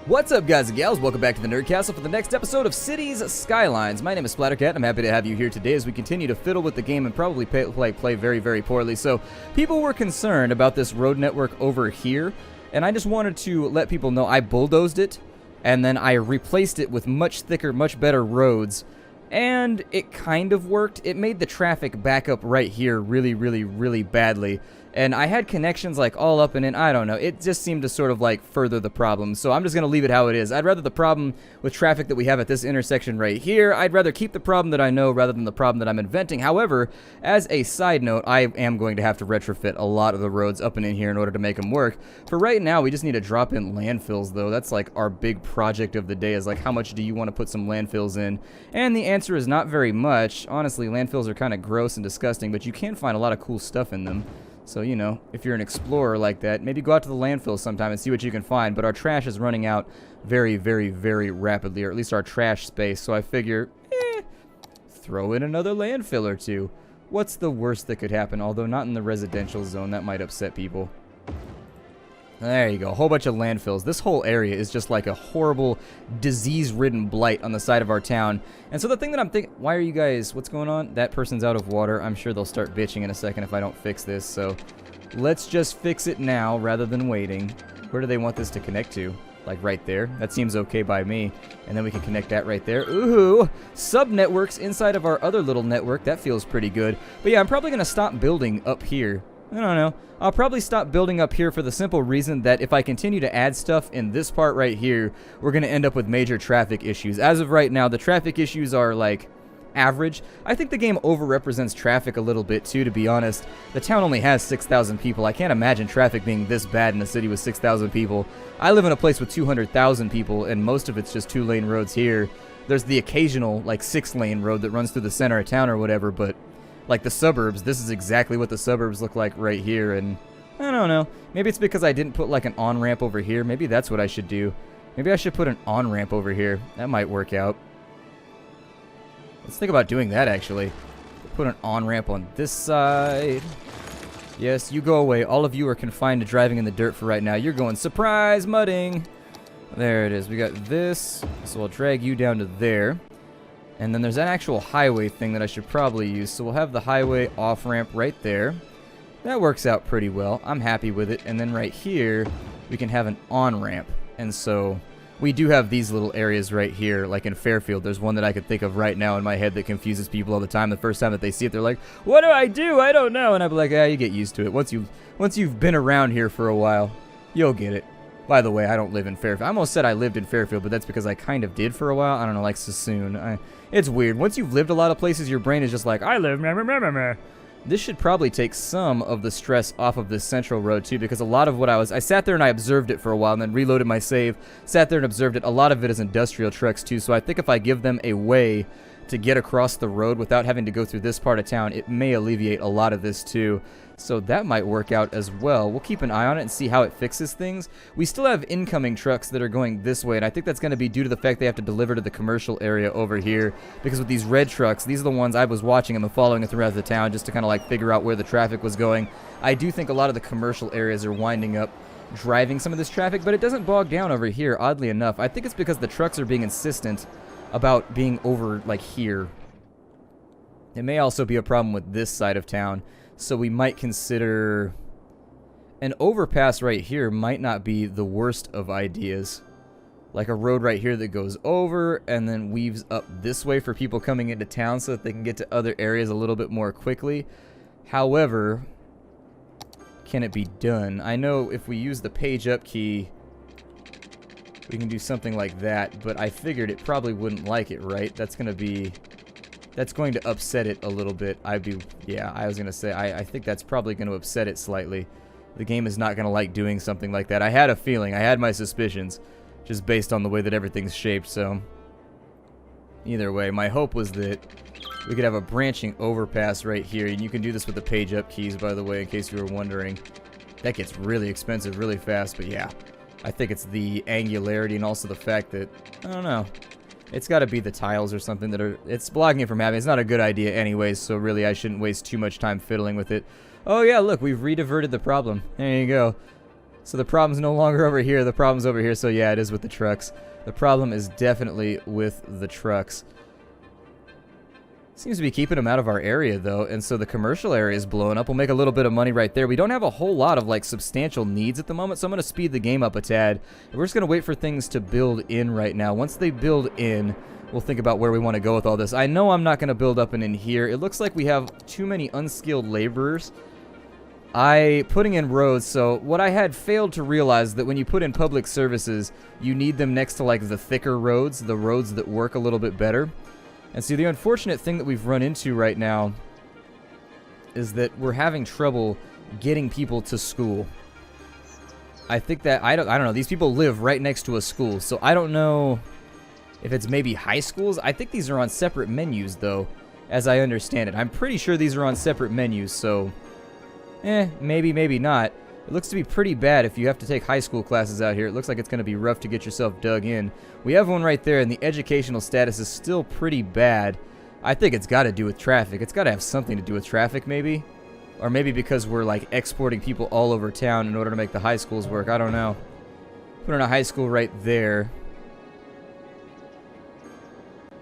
What's up, guys and gals? Welcome back to the Nerd Castle for the next episode of Cities Skylines. My name is Splattercat, and I'm happy to have you here today as we continue to fiddle with the game and probably play very, very poorly. So, people were concerned about this road network over here, and I just wanted to let people know I bulldozed it, and then I replaced it with much thicker, much better roads, and it kind of worked. It made the traffic back up right here really, really, really badly. And I had connections like all up and in, I don't know, it just seemed to sort of like further the problem. So I'm just going to leave it how it is. I'd rather the problem with traffic that we have at this intersection right here, I'd rather keep the problem that I know rather than the problem that I'm inventing. However, as a side note, I am going to have to retrofit a lot of the roads up and in here in order to make them work. For right now, we just need to drop in landfills though. That's like our big project of the day, is like, how much do you want to put some landfills in? And the answer is not very much. Honestly, landfills are kind of gross and disgusting, but you can find a lot of cool stuff in them. So, you know, if you're an explorer like that, maybe go out to the landfill sometime and see what you can find. But our trash is running out very, very, very rapidly, or at least our trash space. So I figure, throw in another landfill or two. What's the worst that could happen? Although not in the residential zone, that might upset people. There you go, a whole bunch of landfills. This whole area is just like a horrible, disease-ridden blight on the side of our town. And so the thing that I'm thinking, why are you guys, what's going on? That person's out of water. I'm sure they'll start bitching in a second if I don't fix this. So let's just fix it now rather than waiting. Where do they want this to connect to? Like right there? That seems okay by me. And then we can connect that right there. Ooh, sub-networks inside of our other little network. That feels pretty good. But yeah, I'm probably going to stop building up here. I don't know. I'll probably stop building up here for the simple reason that if I continue to add stuff in this part right here, we're going to end up with major traffic issues. As of right now, the traffic issues are like average. I think the game overrepresents traffic a little bit too, to be honest. The town only has 6,000 people. I can't imagine traffic being this bad in a city with 6,000 people. I live in a place with 200,000 people, and most of it's just 2-lane roads here. There's the occasional like 6-lane road that runs through the center of town or whatever, but like the suburbs, this is exactly what the suburbs look like right here, and I don't know. Maybe it's because I didn't put like an on-ramp over here. Maybe that's what I should do. Maybe I should put an on-ramp over here. That might work out. Let's think about doing that, actually. Put an on-ramp on this side. Yes, you go away. All of you are confined to driving in the dirt for right now. You're going surprise mudding. There it is. We got this, so I'll drag you down to there. And then there's an actual highway thing that I should probably use. So we'll have the highway off-ramp right there. That works out pretty well. I'm happy with it. And then right here, we can have an on-ramp. And so we do have these little areas right here, like in Fairfield. There's one that I could think of right now in my head that confuses people all the time. The first time that they see it, they're like, what do I do? I don't know. And I'd be like, you get used to it. Once you've been around here for a while, you'll get it. By the way, I don't live in Fairfield. I almost said I lived in Fairfield, but that's because I kind of did for a while. I don't know, like Sassoon. It's weird. Once you've lived a lot of places, your brain is just like, I live, meh, meh, meh, meh, meh. This should probably take some of the stress off of this central road, too, because a lot of what I sat there and I observed it for a while and then reloaded my save, sat there and observed it. A lot of it is industrial trucks, too, so I think if I give them a way to get across the road without having to go through this part of town, it may alleviate a lot of this, too. So that might work out as well. We'll keep an eye on it and see how it fixes things. We still have incoming trucks that are going this way, and I think that's going to be due to the fact they have to deliver to the commercial area over here. Because with these red trucks, these are the ones I was watching them and following it throughout the town just to kind of like figure out where the traffic was going. I do think a lot of the commercial areas are winding up driving some of this traffic, but it doesn't bog down over here, oddly enough. I think it's because the trucks are being insistent about being over like here. It may also be a problem with this side of town. So we might consider an overpass right here might not be the worst of ideas. Like a road right here that goes over and then weaves up this way for people coming into town so that they can get to other areas a little bit more quickly. However, can it be done? I know if we use the page up key, we can do something like that, but I figured it probably wouldn't like it, right? That's going to upset it a little bit. I was going to say, I think that's probably going to upset it slightly. The game is not going to like doing something like that. I had a feeling. I had my suspicions, just based on the way that everything's shaped, so either way, my hope was that we could have a branching overpass right here, and you can do this with the page up keys, by the way, in case you were wondering. That gets really expensive really fast, but yeah. I think it's the angularity and also the fact that, I don't know, it's got to be the tiles or something that are, it's blocking it from happening. It's not a good idea anyways, so really I shouldn't waste too much time fiddling with it. Oh yeah, look, we've re-diverted the problem. There you go. So the problem's no longer over here. The problem's over here. So yeah, it is with the trucks. The problem is definitely with the trucks. Seems to be keeping them out of our area, though, and so the commercial area is blowing up. We'll make a little bit of money right there. We don't have a whole lot of, like, substantial needs at the moment, so I'm going to speed the game up a tad. And we're just going to wait for things to build in right now. Once they build in, we'll think about where we want to go with all this. I know I'm not going to build up and in here. It looks like we have too many unskilled laborers. Putting in roads, so what I had failed to realize that when you put in public services, you need them next to, like, the thicker roads, the roads that work a little bit better. And see, the unfortunate thing that we've run into right now is that we're having trouble getting people to school. I think that, I don't know, these people live right next to a school, so I don't know if it's maybe high schools. I think these are on separate menus, though, as I understand it. I'm pretty sure these are on separate menus, so, maybe, maybe not. It looks to be pretty bad if you have to take high school classes out here. It looks like it's going to be rough to get yourself dug in. We have one right there, and the educational status is still pretty bad. I think it's got to do with traffic. It's got to have something to do with traffic, maybe. Or maybe because we're, like, exporting people all over town in order to make the high schools work. I don't know. Put in a high school right there.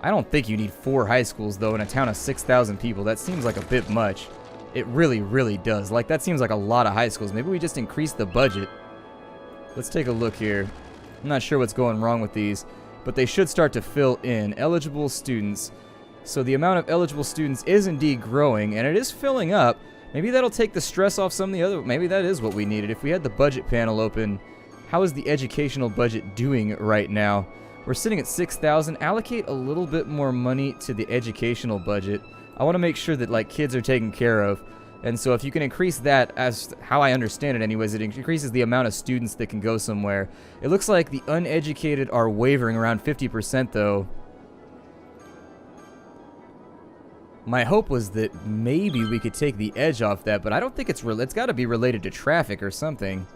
I don't think you need 4 high schools, though, in a town of 6,000 people. That seems like a bit much. It really, really does. Like, that seems like a lot of high schools. Maybe we just increase the budget. Let's take a look here. I'm not sure what's going wrong with these, but they should start to fill in. Eligible students. So the amount of eligible students is indeed growing, and it is filling up. Maybe that'll take the stress off some of the other... Maybe that is what we needed. If we had the budget panel open, how is the educational budget doing right now? We're sitting at 6,000. Allocate a little bit more money to the educational budget. I want to make sure that, like, kids are taken care of. And so if you can increase that, as how I understand it anyways, it increases the amount of students that can go somewhere. It looks like the uneducated are wavering around 50%, though. My hope was that maybe we could take the edge off that, but I don't think it's got to be related to traffic or something.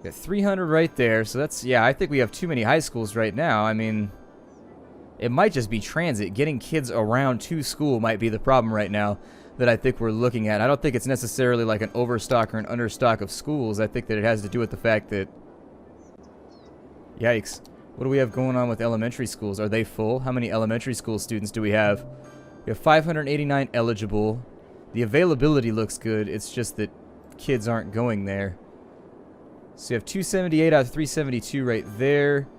Got 300 right there, so that's, yeah, I think we have too many high schools right now. I mean... It might just be transit. Getting kids around to school might be the problem right now that I think we're looking at. I don't think it's necessarily like an overstock or an understock of schools. I think that it has to do with the fact that... Yikes. What do we have going on with elementary schools? Are they full? How many elementary school students do we have? We have 589 eligible. The availability looks good. It's just that kids aren't going there. So you have 278 out of 372 right there.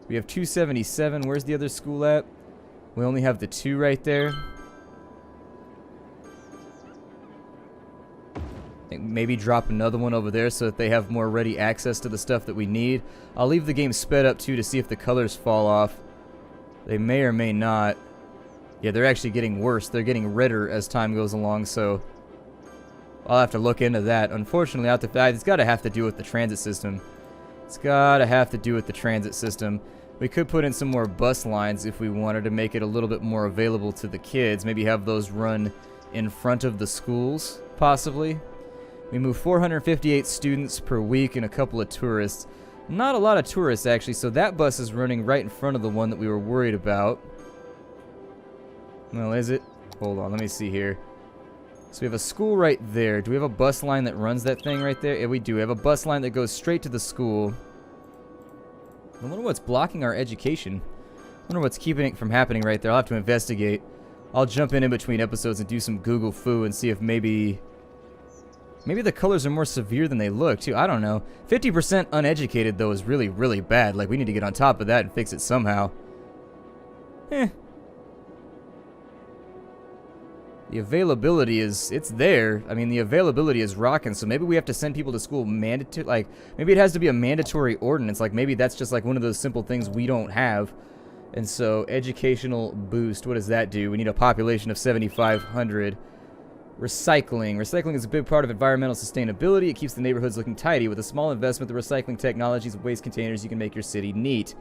We have 277. Where's the other school at? We only have the 2 right there. Maybe drop another one over there so that they have more ready access to the stuff that we need. I'll leave the game sped up too to see if the colors fall off. They may or may not. Yeah, they're actually getting worse. They're getting redder as time goes along, so I'll have to look into that. Unfortunately, it's got to have to do with the transit system. It's got to have to do with the transit system. We could put in some more bus lines if we wanted to make it a little bit more available to the kids. Maybe have those run in front of the schools, possibly. We move 458 students per week and a couple of tourists. Not a lot of tourists, actually, so that bus is running right in front of the one that we were worried about. Well, is it? Hold on, let me see here. So we have a school right there. Do we have a bus line that runs that thing right there? Yeah, we do. We have a bus line that goes straight to the school. I wonder what's blocking our education. I wonder what's keeping it from happening right there. I'll have to investigate. I'll jump in between episodes and do some Google foo and see if maybe the colors are more severe than they look, too. I don't know. 50% uneducated, though, is really, really bad. Like, we need to get on top of that and fix it somehow. The availability it's there. I mean, the availability is rocking, so maybe we have to send people to school mandatory, like, maybe it has to be a mandatory ordinance. Like, maybe that's just, like, one of those simple things we don't have. And so, educational boost, what does that do? We need a population of 7,500. Recycling. Recycling is a big part of environmental sustainability. It keeps the neighborhoods looking tidy. With a small investment, the recycling technologies of waste containers, you can make your city neat.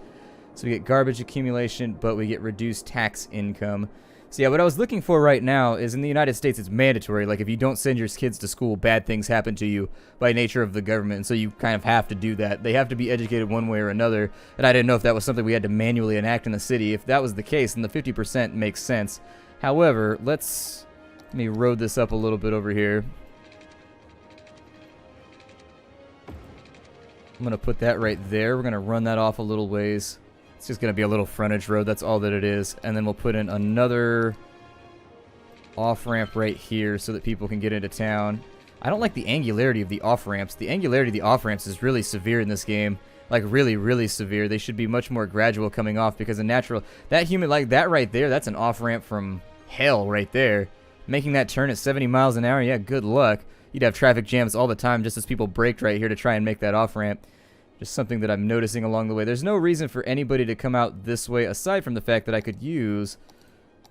So we get garbage accumulation, but we get reduced tax income. So yeah, what I was looking for right now is in the United States, it's mandatory. Like, if you don't send your kids to school, bad things happen to you by nature of the government. And so you kind of have to do that. They have to be educated one way or another. And I didn't know if that was something we had to manually enact in the city. If that was the case, then the 50% makes sense. However, let me road this up a little bit over here. I'm going to put that right there. We're going to run that off a little ways. It's just going to be a little frontage road. That's all that it is. And then we'll put in another off-ramp right here so that people can get into town. I don't like the angularity of the off-ramps. The angularity of the off-ramps is really severe in this game. Like, really, really severe. They should be much more gradual coming off because a natural... That human, like, that right there, that's an off-ramp from hell right there. Making that turn at 70 miles an hour, yeah, good luck. You'd have traffic jams all the time just as people braked right here to try and make that off-ramp. Just something that I'm noticing along the way. There's no reason for anybody to come out this way aside from the fact that I could use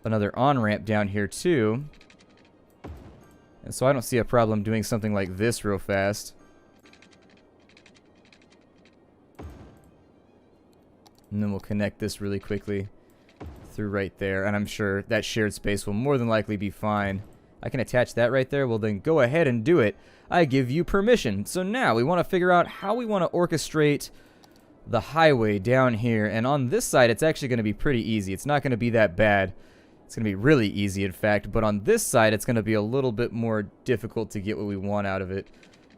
another on-ramp down here too. And so I don't see a problem doing something like this real fast. And then we'll connect this really quickly through right there. And I'm sure that shared space will more than likely be fine. I can attach that right there. Well, then go ahead and do it. I give you permission. So now we want to figure out how we want to orchestrate the highway down here. And on this side, it's actually going to be pretty easy. It's not going to be that bad. It's going to be really easy, in fact. But on this side, it's going to be a little bit more difficult to get what we want out of it.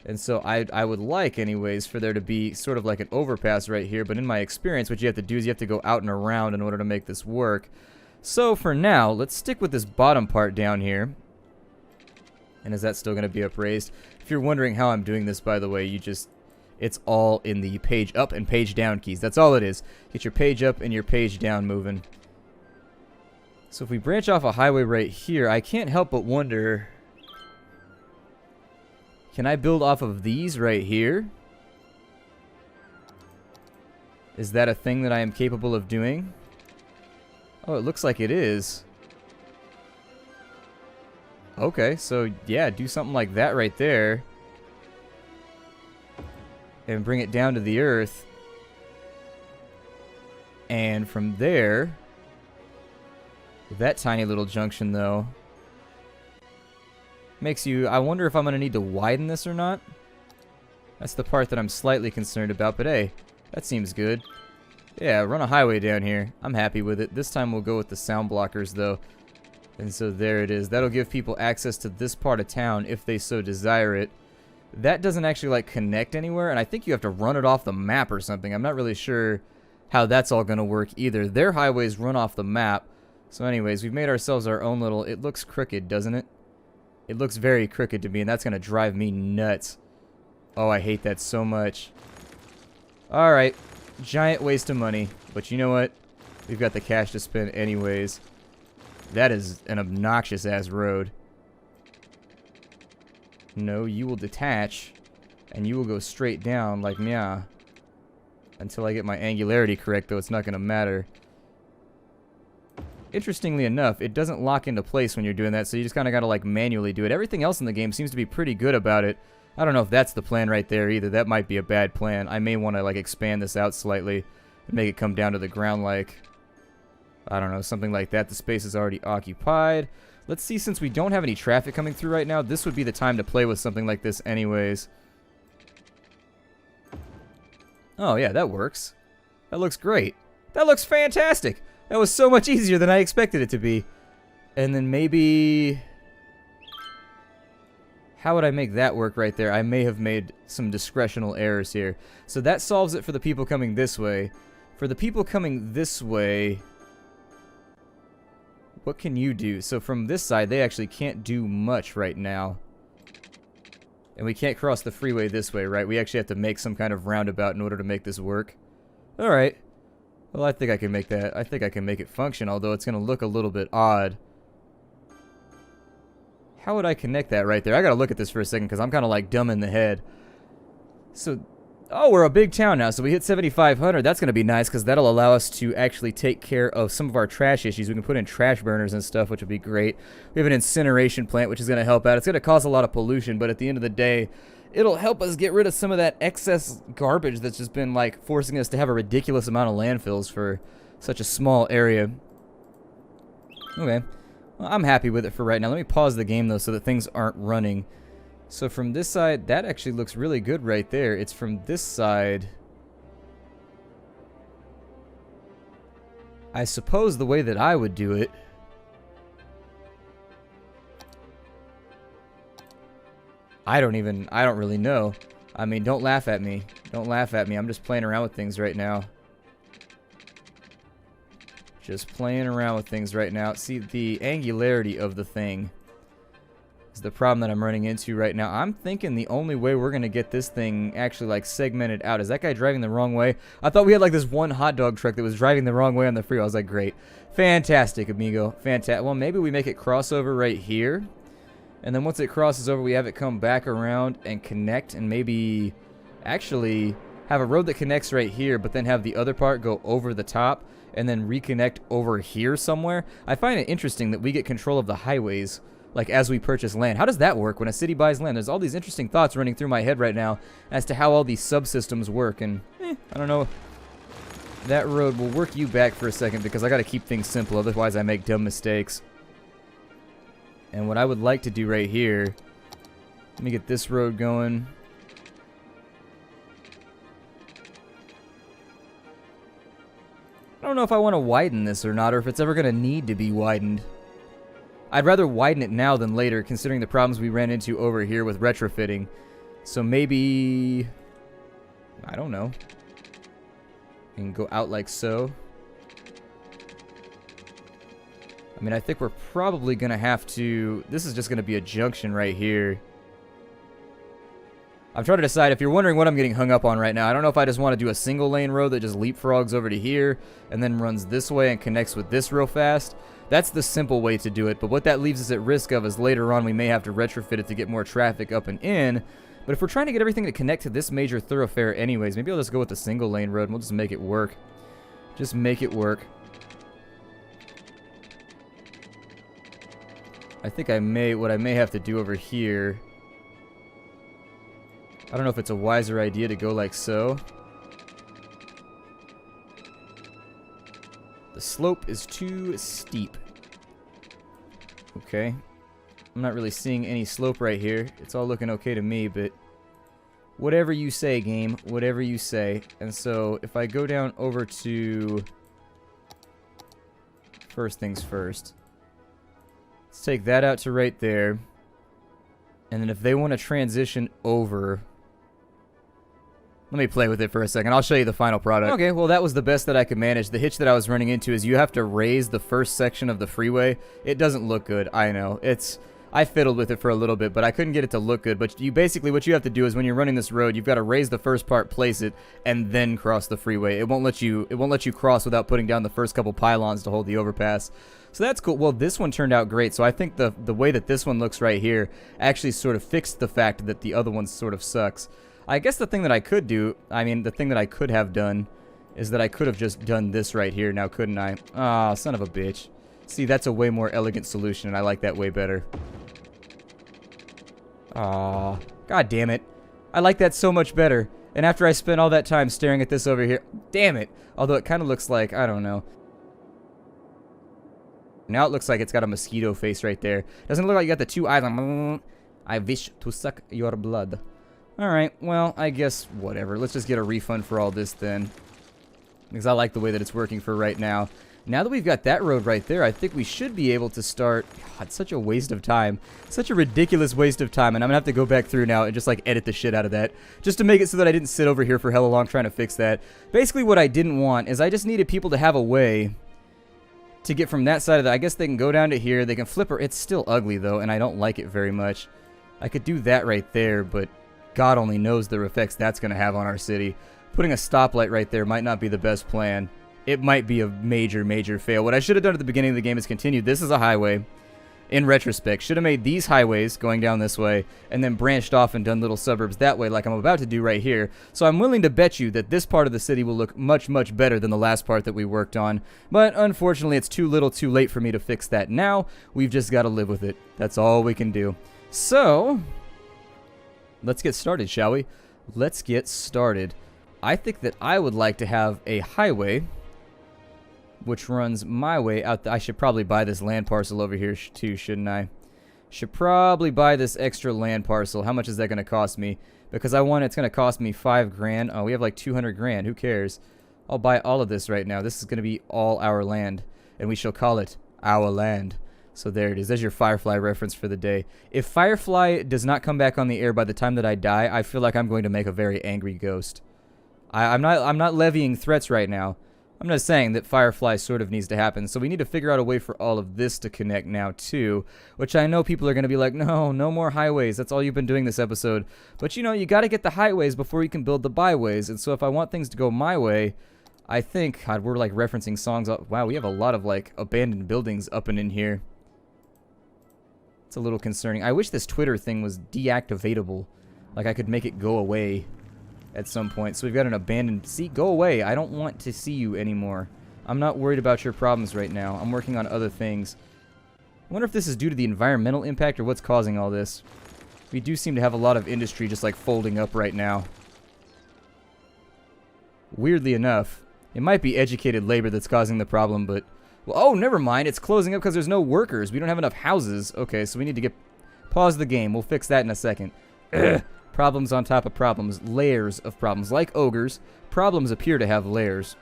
And so I would like, anyways, for there to be sort of like an overpass right here. But in my experience, what you have to do is you have to go out and around in order to make this work. So for now, let's stick with this bottom part down here. And is that still going to be upraised? If you're wondering how I'm doing this, by the way, it's all in the page up and page down keys. That's all it is. Get your page up and your page down moving. So if we branch off a highway right here, I can't help but wonder, can I build off of these right here? Is that a thing that I am capable of doing? Oh, it looks like it is. Okay, so yeah, do something like that right there. And bring it down to the earth. And from there, with that tiny little junction though, makes you, I wonder if I'm going to need to widen this or not. That's the part that I'm slightly concerned about, but hey, that seems good. Yeah, run a highway down here. I'm happy with it. This time we'll go with the sound blockers though. And so there it is. That'll give people access to this part of town if they so desire it. That doesn't actually like connect anywhere, and I think you have to run it off the map or something. I'm not really sure how that's all going to work either. Their highways run off the map. So anyways, we've made ourselves our own little... It looks crooked, doesn't it? It looks very crooked to me, and that's going to drive me nuts. Oh, I hate that so much. Alright. Giant waste of money. But you know what? We've got the cash to spend anyways. That is an obnoxious-ass road. No, you will detach, and you will go straight down like meow. Until I get my angularity correct, though it's not going to matter. Interestingly enough, it doesn't lock into place when you're doing that, so you just kind of got to like manually do it. Everything else in the game seems to be pretty good about it. I don't know if that's the plan right there either. That might be a bad plan. I may want to like expand this out slightly and make it come down to the ground like... I don't know, something like that. The space is already occupied. Let's see, since we don't have any traffic coming through right now, this would be the time to play with something like this anyways. Oh, yeah, that works. That looks great. That looks fantastic. That was so much easier than I expected it to be. And then maybe... How would I make that work right there? I may have made some discretional errors here. So that solves it for the people coming this way. For the people coming this way... What can you do? So from this side, they actually can't do much right now. And we can't cross the freeway this way, right? We actually have to make some kind of roundabout in order to make this work. Alright. Well, I think I can make that. I think I can make it function, although it's going to look a little bit odd. How would I connect that right there? I got to look at this for a second because I'm kind of like dumb in the head. So... Oh, we're a big town now, so we hit 7,500. That's going to be nice because that'll allow us to actually take care of some of our trash issues. We can put in trash burners and stuff, which would be great. We have an incineration plant, which is going to help out. It's going to cause a lot of pollution, but at the end of the day, it'll help us get rid of some of that excess garbage that's just been, like, forcing us to have a ridiculous amount of landfills for such a small area. Okay. Well, I'm happy with it for right now. Let me pause the game, though, so that things aren't running. So from this side, that actually looks really good right there. It's from this side. I suppose the way that I would do it. I don't really know. I mean, don't laugh at me. Don't laugh at me. I'm just playing around with things right now. Just playing around with things right now. See, the angularity of the thing is the problem that I'm running into right now. I'm thinking the only way we're going to get this thing actually, like, segmented out. Is that guy driving the wrong way? I thought we had, like, this one hot dog truck that was driving the wrong way on the freeway. I was like, great. Fantastic, amigo. Fantastic. Well, maybe we make it crossover right here. And then once it crosses over, we have it come back around and connect, and maybe actually have a road that connects right here, but then have the other part go over the top and then reconnect over here somewhere. I find it interesting that we get control of the highways, like, as we purchase land. How does that work when a city buys land? There's all these interesting thoughts running through my head right now as to how all these subsystems work, and I don't know. That road will work you back for a second because I got to keep things simple, otherwise I make dumb mistakes. And what I would like to do right here, let me get this road going. I don't know if I want to widen this or not, or if it's ever going to need to be widened. I'd rather widen it now than later, considering the problems we ran into over here with retrofitting. So maybe, I don't know, and go out like so. I mean, I think we're probably going to have to... This is just going to be a junction right here. I'm trying to decide, if you're wondering what I'm getting hung up on right now, I don't know if I just want to do a single lane road that just leapfrogs over to here and then runs this way and connects with this real fast. That's the simple way to do it, but what that leaves us at risk of is later on we may have to retrofit it to get more traffic up and in. But if we're trying to get everything to connect to this major thoroughfare anyways, maybe I'll just go with the single lane road and we'll just make it work. Just make it work. I think what I may have to do over here, I don't know if it's a wiser idea to go like so. The slope is too steep. Okay. I'm not really seeing any slope right here. It's all looking okay to me, but whatever you say, game. Whatever you say. And so if I go down over to... First things first. Let's take that out to right there. And then if they want to transition over... Let me play with it for a second. I'll show you the final product. Okay, well, that was the best that I could manage. The hitch that I was running into is you have to raise the first section of the freeway. It doesn't look good, I know. I fiddled with it for a little bit, but I couldn't get it to look good. But you basically, what you have to do is when you're running this road, you've got to raise the first part, place it, and then cross the freeway. It won't let you cross without putting down the first couple pylons to hold the overpass. So that's cool. Well, this one turned out great. So I think the way that this one looks right here actually sort of fixed the fact that the other one sort of sucks. I guess the thing that I could do, the thing that I could have done is that I could have just done this right here now, couldn't I? Ah, son of a bitch. See, that's a way more elegant solution, and I like that way better. Aw, god damn it. I like that so much better. And after I spent all that time staring at this over here, damn it. Although it kind of looks like, I don't know. Now it looks like it's got a mosquito face right there. Doesn't look like you got the two eyes on. I wish to suck your blood. Alright, well, I guess whatever. Let's just get a refund for all this then. Because I like the way that it's working for right now. Now that we've got that road right there, I think we should be able to start... God, such a waste of time. Such a ridiculous waste of time. And I'm going to have to go back through now and just, like, edit the shit out of that. Just to make it so that I didn't sit over here for hella long trying to fix that. Basically, what I didn't want is I just needed people to have a way to get from that side of the... I guess they can go down to here. They can flip her. It's still ugly, though, and I don't like it very much. I could do that right there, but... God only knows the effects that's going to have on our city. Putting a stoplight right there might not be the best plan. It might be a major, major fail. What I should have done at the beginning of the game is continued. This is a highway. In retrospect, should have made these highways going down this way and then branched off and done little suburbs that way like I'm about to do right here. So I'm willing to bet you that this part of the city will look much, much better than the last part that we worked on. But unfortunately, it's too little too late for me to fix that now. We've just got to live with it. That's all we can do. So... let's get started, shall we? Let's get started. I think that I would like to have a highway which runs my way out. I should probably buy this land parcel over here too, shouldn't I? Should probably buy this extra land parcel. How much is that going to cost me? Because it's going to cost me 5 grand. Oh, we have like 200 grand. Who cares? I'll buy all of this right now. This is going to be all our land, and we shall call it our land. So there it is. There's your Firefly reference for the day. If Firefly does not come back on the air by the time that I die, I feel like I'm going to make a very angry ghost. I'm not levying threats right now. I'm just saying that Firefly sort of needs to happen. So we need to figure out a way for all of this to connect now too, which I know people are going to be like, no more highways. That's all you've been doing this episode. But you know, you got to get the highways before you can build the byways. And so if I want things to go my way, I think, God, we're like referencing songs. Wow, we have a lot of like abandoned buildings up and in here. It's a little concerning. I wish this Twitter thing was deactivatable. Like I could make it go away at some point. So we've got an abandoned... See, go away. I don't want to see you anymore. I'm not worried about your problems right now. I'm working on other things. I wonder if this is due to the environmental impact or what's causing all this. We do seem to have a lot of industry just like folding up right now. Weirdly enough, it might be educated labor that's causing the problem, but... Well, oh, never mind. It's closing up because there's no workers. We don't have enough houses. Okay, so we need to get... Pause the game. We'll fix that in a second. Problems on top of problems. Layers of problems. Like ogres, problems appear to have layers.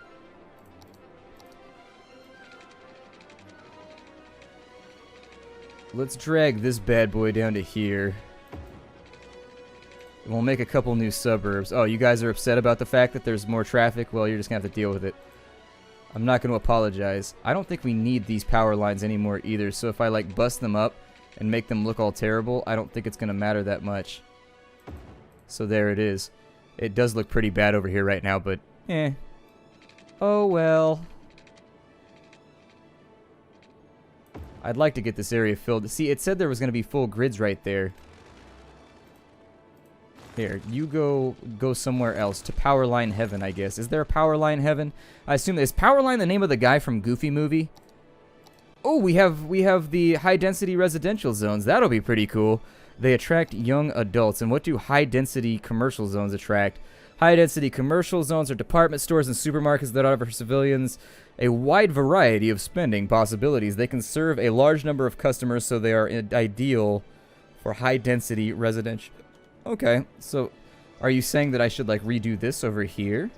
Let's drag this bad boy down to here. And we'll make a couple new suburbs. Oh, you guys are upset about the fact that there's more traffic? Well, you're just going to have to deal with it. I'm not going to apologize. I don't think we need these power lines anymore either. So if I like bust them up and make them look all terrible, I don't think it's going to matter that much. So there it is. It does look pretty bad over here right now, but eh. Oh well. I'd like to get this area filled. See, it said there was going to be full grids right there. Here, you go somewhere else. To Powerline Heaven, I guess. Is there a Powerline Heaven? I assume... Is Powerline the name of the guy from Goofy Movie? Oh, we have the high-density residential zones. That'll be pretty cool. They attract young adults. And what do high-density commercial zones attract? High-density commercial zones are department stores and supermarkets that offer civilians a wide variety of spending possibilities. They can serve a large number of customers, so they are ideal for high-density residential. Okay, so are you saying that I should, like, redo this over here?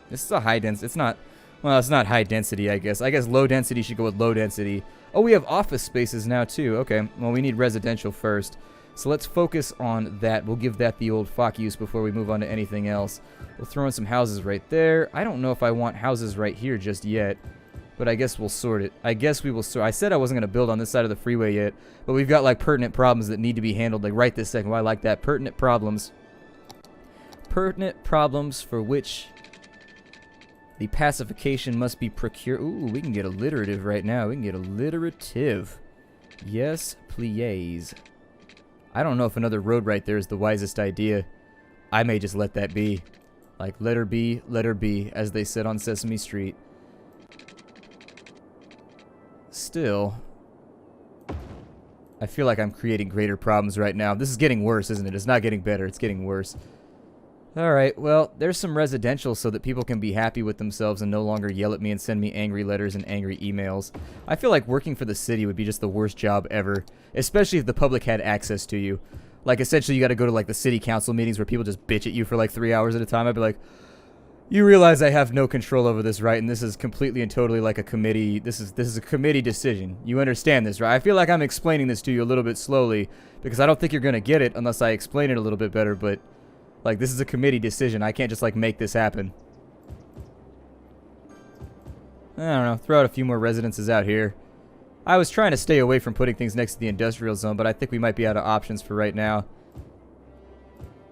This is a high-density. It's not... Well, it's not high density, I guess. I guess low density should go with low density. Oh, we have office spaces now, too. Okay, well, we need residential first. So let's focus on that. We'll give that the old fuck use before we move on to anything else. We'll throw in some houses right there. I don't know if I want houses right here just yet, but I guess we'll sort it. I guess we will sort. I said I wasn't going to build on this side of the freeway yet, but we've got, like, pertinent problems that need to be handled, like, right this second. Well, I like that. Pertinent problems. Pertinent problems for which... the pacification must be procured. Ooh, we can get alliterative right now. We can get alliterative. Yes, please. I don't know if another road right there is the wisest idea. I may just let that be. Like, let her be, as they said on Sesame Street. Still, I feel like I'm creating greater problems right now. This is getting worse, isn't it? It's not getting better. It's getting worse. Alright, well, there's some residential so that people can be happy with themselves and no longer yell at me and send me angry letters and angry emails. I feel like working for the city would be just the worst job ever, especially if the public had access to you. Like, essentially, you gotta go to, like, the city council meetings where people just bitch at you for, like, 3 hours at a time. I'd be like, you realize I have no control over this, right? And this is completely and totally like a committee. This is a committee decision. You understand this, right? I feel like I'm explaining this to you a little bit slowly because I don't think you're gonna get it unless I explain it a little bit better, but... like, this is a committee decision. I can't just, like, make this happen. I don't know. Throw out a few more residences out here. I was trying to stay away from putting things next to the industrial zone, but I think we might be out of options for right now.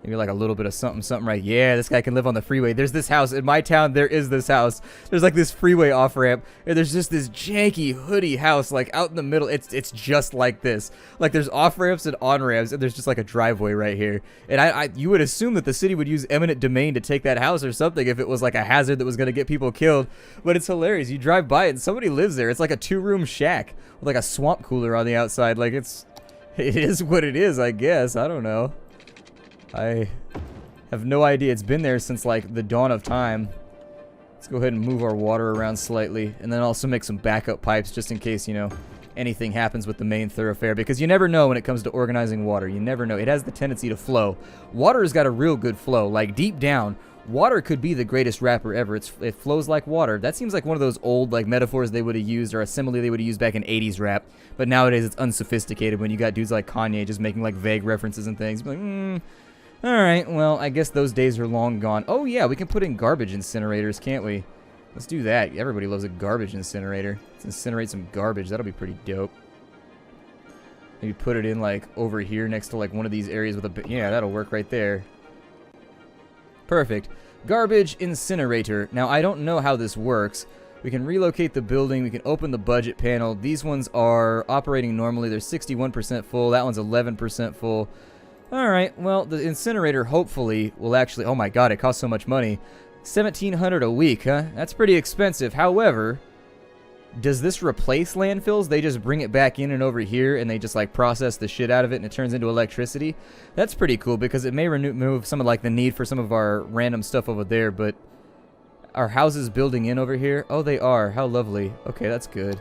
Maybe, like, a little bit of something right. Yeah, this guy can live on the freeway. There's this house. In my town, there is this house. There's, like, this freeway off-ramp, and there's just this janky, hoodie house, like, out in the middle. It's just like this. Like, there's off-ramps and on-ramps, and there's just, like, a driveway right here. And you would assume that the city would use eminent domain to take that house or something if it was, like, a hazard that was going to get people killed. But it's hilarious. You drive by it, and somebody lives there. It's like a 2-room shack with, like, a swamp cooler on the outside. Like, it is what it is, I guess. I don't know. I have no idea. It's been there since, like, the dawn of time. Let's go ahead and move our water around slightly. And then also make some backup pipes just in case, you know, anything happens with the main thoroughfare. Because you never know when it comes to organizing water. You never know. It has the tendency to flow. Water has got a real good flow. Like, deep down, Water could be the greatest rapper ever. It flows like water. That seems like one of those old like metaphors they would have used, or a simile they would have used back in 80s rap. But nowadays it's unsophisticated when you got dudes like Kanye just making like vague references and things. You're like, alright, well, I guess those days are long gone. Oh yeah, we can put in garbage incinerators, can't we? Let's do that. Everybody loves a garbage incinerator. Let's incinerate some garbage. That'll be pretty dope. Maybe put it in like over here next to like one of these areas with a... Yeah, that'll work right there. Perfect. Garbage incinerator. Now, I don't know how this works. We can relocate the building. We can open the budget panel. These ones are operating normally. They're 61% full. That one's 11% full. Alright, well, the incinerator hopefully will actually... Oh my god, it costs so much money. $1,700 a week, huh? That's pretty expensive. However, does this replace landfills? They just bring it back in and over here, and they just like process the shit out of it, and it turns into electricity. That's pretty cool because it may remove some of like the need for some of our random stuff over there. But are houses building in over here? Oh, they are. How lovely. Okay, that's good.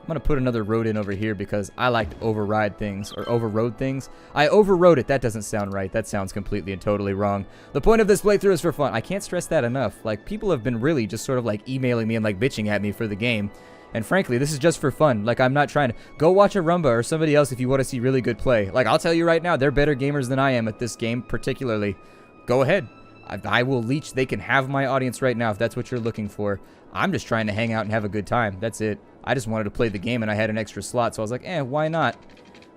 I'm gonna put another road in over here because I like to override things, or overrode things. I overrode it. That doesn't sound right. That sounds completely and totally wrong. The point of this playthrough is for fun. I can't stress that enough. Like, people have been really just sort of like emailing me and like bitching at me for the game. And frankly, this is just for fun. Like, I'm not trying to... Go watch a Rumba or somebody else if you want to see really good play. Like, I'll tell you right now, they're better gamers than I am at this game, particularly. Go ahead. I will leech. They can have my audience right now if that's what you're looking for. I'm just trying to hang out and have a good time. That's it. I just wanted to play the game and I had an extra slot, so I was like, why not?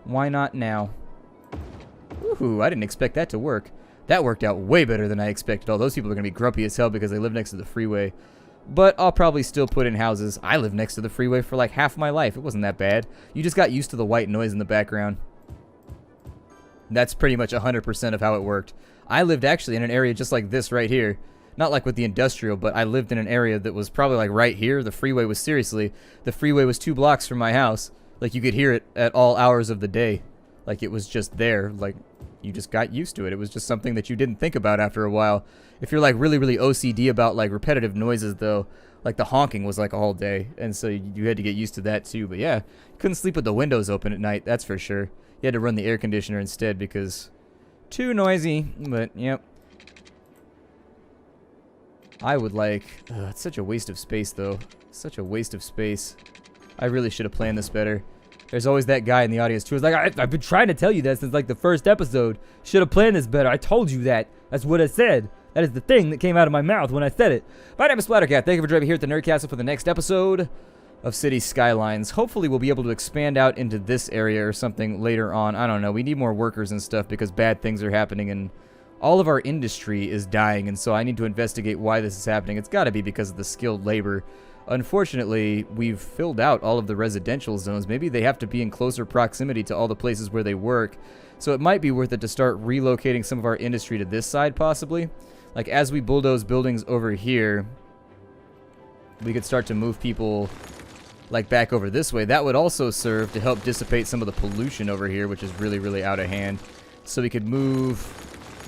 Why not now? Woohoo, I didn't expect that to work. That worked out way better than I expected. All those people are going to be grumpy as hell because they live next to the freeway. But I'll probably still put in houses. I lived next to the freeway for like half my life. It wasn't that bad. You just got used to the white noise in the background. That's pretty much 100% of how it worked. I lived actually in an area just like this right here. Not like with the industrial, but I lived in an area that was probably like right here. The freeway was seriously, the freeway was 2 blocks from my house. Like, you could hear it at all hours of the day. Like, it was just there. Like, you just got used to it. It was just something that you didn't think about after a while. If you're like really, really OCD about like repetitive noises though, like the honking was like all day. And so you had to get used to that too. But yeah, you couldn't sleep with the windows open at night. That's for sure. You had to run the air conditioner instead because too noisy. But yep. I would like... it's such a waste of space, though. Such a waste of space. I really should have planned this better. There's always that guy in the audience, too. Who's like, I've been trying to tell you that since, like, the first episode. Should have planned this better. I told you that. That's what I said. That is the thing that came out of my mouth when I said it. My name is Splattercat. Thank you for joining me here at the Nerdcastle for the next episode of Cities Skylines. Hopefully, we'll be able to expand out into this area or something later on. I don't know. We need more workers and stuff because bad things are happening and... all of our industry is dying, and so I need to investigate why this is happening. It's got to be because of the skilled labor. Unfortunately, we've filled out all of the residential zones. Maybe they have to be in closer proximity to all the places where they work. So it might be worth it to start relocating some of our industry to this side, possibly. Like, as we bulldoze buildings over here, we could start to move people, like, back over this way. That would also serve to help dissipate some of the pollution over here, which is really, really out of hand. So we could move...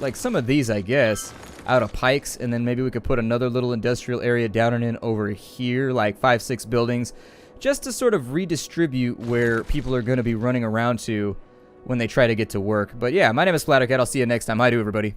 like some of these, I guess, out of Pikes, and then maybe we could put another little industrial area down and in over here, like 5-6 buildings, just to sort of redistribute where people are going to be running around to when they try to get to work. But yeah, my name is Splattercat. I'll see you next time. Hi to everybody.